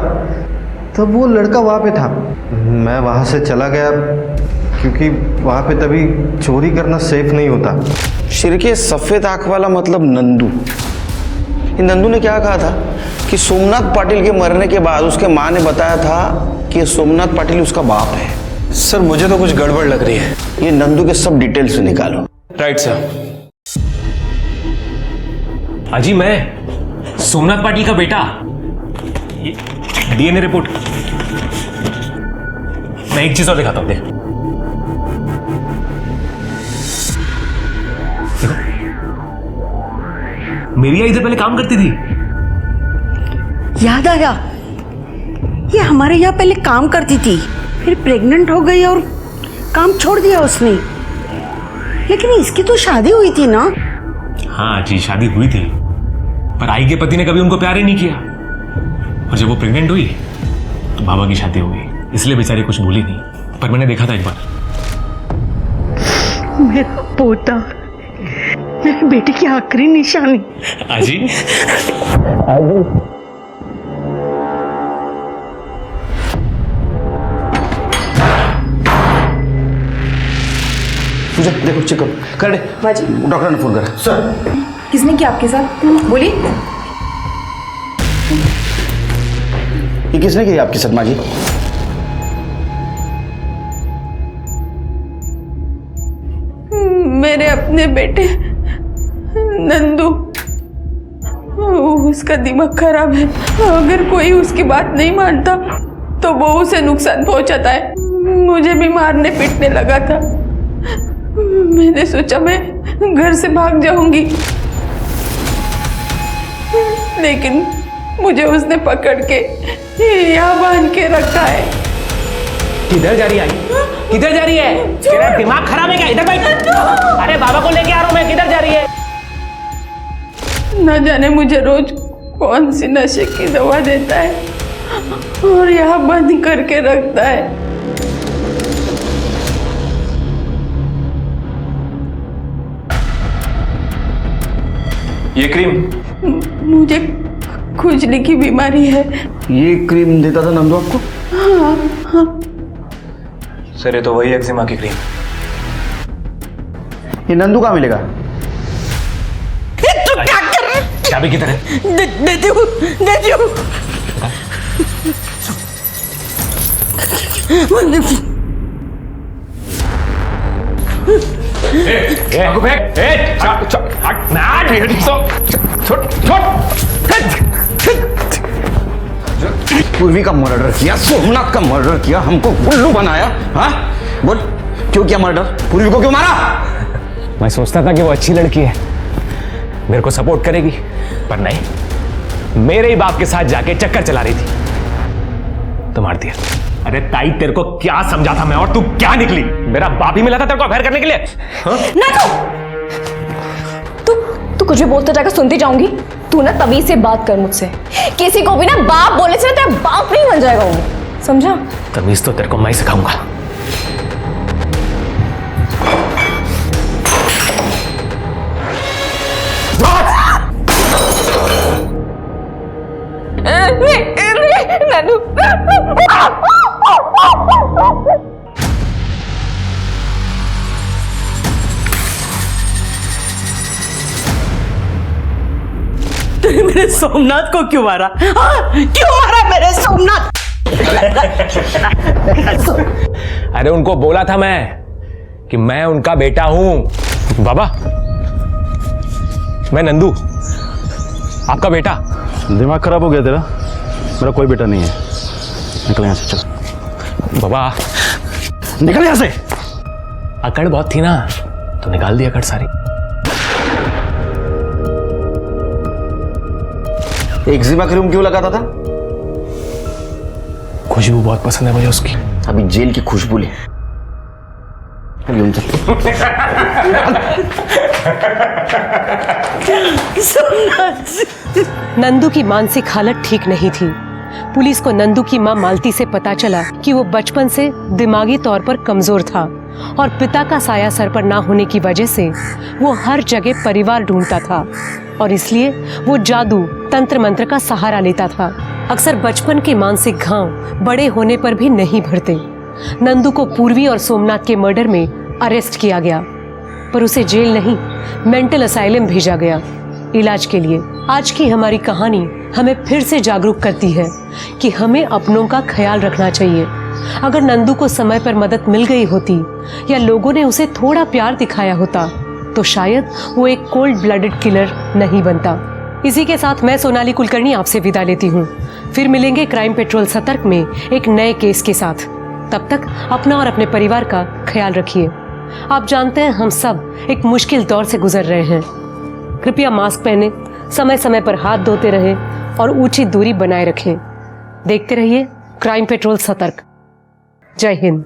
तब वो लड़का वहाँ पे था। मैं वहाँ से चला गया क्योंकि वहाँ पे तभी चोरी करना सेफ नहीं होता। शिरके, सफेद आंख वाला मतलब नंदू। ये नंदू ने क्या कहा था कि सोमनाथ पाटिल के मरने के बाद उसके माँ ने बताया था कि सोमनाथ पाटिल उसका बाप है। सर, मुझे तो कुछ गड़बड़ लग रही है। ये नंदू के सब डिटेल्स निकालो। Right sir. अजी, मैं सोमनाथ पाटिल का बेटा। DNA report. मैं एक चीज और दिखाता हूं, देख। मेरी यहाँ इधर पहले काम करती थी। याद आया, ये हमारे यहाँ पहले काम करती थी, फिर प्रेग्नेंट हो गई और काम छोड़ दिया उसने। लेकिन इसकी तो शादी हुई थी ना? हाँ जी, शादी हुई थी, पर आई के पति ने कभी उनको प्यार ही नहीं किया। और जब वो प्रेग्नेंट हुई तो बाबा की शादी हो गई, इसलिए बेचारी कुछ भूली नहीं। पर मैंने देखा था एक बार। मेरा पोता, मेरे बेटे की आखिरी निशानी। आजी, पूजा देखो, चेक करो। कर दे। डॉक्टर ने फोन करा। सर, किसने किया आपके साथ? बोलिए। ये किसने की आपकी सदमा जी? मेरे अपने बेटे नंदू, उसका दिमाग खराब है। अगर कोई उसकी बात नहीं मानता तो वो उसे नुकसान पहुंचाता है। मुझे भी मारने पीटने लगा था। मैंने सोचा मैं घर से भाग जाऊंगी, लेकिन मुझे उसने पकड़ के यहाँ बांध के रखा है। किधर जा रही है? किधर जा रही है? तेरा दिमाग खराब है क्या? इधर बैठ। अरे बाबा को लेके आ रहा हूं मैं। किधर जा रही है? न जाने मुझे रोज कौन सी नशे की दवा देता है और यहाँ बंद करके रखता है। ये क्रीम मुझे खुजली की बीमारी है। ये क्रीम देता था नंदू आपको? हाँ हाँ। सर ये तो वही एक्जिमा की क्रीम। ये नंदू कहाँ मिलेगा? तू क्या कर रहा है? चाबी किधर है? दे दो। पूर्वी का मर्डर किया, सोमनाथ का मर्डर किया, हमको उल्लू बनाया। हाँ बोल, क्यों किया मर्डर? पूर्वी को क्यों मारा? मैं सोचता था कि वो अच्छी लड़की है, मेरे को सपोर्ट करेगी, पर नहीं, मेरे ही बाप के साथ जाके चक्कर चला रही थी तो मार दिया। अरे ताई तेरे को क्या समझा था मैं, और तू क्या निकली? मेरा बाप ही मिला था तेरे को अफेयर करने के लिए। तू कुछ भी बोलते जाकर सुनती जाऊंगी। तू ना तभी से बात कर मुझसे। किसी को भी ना बाप बोले से ना तेरा बाप नहीं बन जाएगा वो, समझा? तमीज तो तेरे को मैं सिखाऊंगा। तूने मेरे सोमनाथ को क्यों मारा? हाँ? क्यों मारा मेरे सोमनाथ? अरे उनको बोला था मैं कि मैं उनका बेटा हूं। बाबा, मैं नंदू, आपका बेटा। दिमाग खराब हो गया तेरा? मेरा कोई बेटा नहीं है। निकल यहां से, चल। बाबा निकल यहां से। अकड़ बहुत थी ना, तो निकाल दी अकड़ सारी। एक्जिमा क्रीम क्यों लगाता था? खुशबू बहुत पसंद है मुझे उसकी। अभी जेल की खुशबू ले। नंदू की मानसिक हालत ठीक नहीं थी। पुलिस को नंदू की मां मालती से पता चला कि वो बचपन से दिमागी तौर पर कमजोर था और पिता का साया सर पर ना होने की वजह से वो हर जगह परिवार ढूंढता था और इसलिए वो जादू तंत्र मंत्र का सहारा लेता था। अक्सर बचपन के मानसिक घाव बड़े होने पर भी नहीं भरते। नंदू को पूर्वी और सोमनाथ के मर्डर में अरेस्ट किया गया, पर उसे जेल नहीं, मेंटल असाइलम भेजा गया इलाज के लिए। आज की हमारी कहानी हमें फिर से जागरूक करती है कि हमें अपनों का ख्याल रखना चाहिए। अगर नंदू को समय पर मदद मिल गई होती या लोगों ने उसे थोड़ा प्यार दिखाया होता तो शायद वो एक कोल्ड ब्लडेड किलर नहीं बनता। इसी के साथ मैं सोनाली कुलकर्णी आपसे विदा लेती हूँ। फिर मिलेंगे क्राइम पेट्रोल सतर्क में एक नए केस के साथ। तब तक अपना और अपने परिवार का ख्याल रखिए। आप जानते हैं हम सब एक मुश्किल दौर से गुजर रहे हैं। कृपया मास्क पहने, समय समय पर हाथ धोते रहें और उचित दूरी बनाए रखें। देखते रहिए क्राइम पेट्रोल सतर्क। जय हिंद।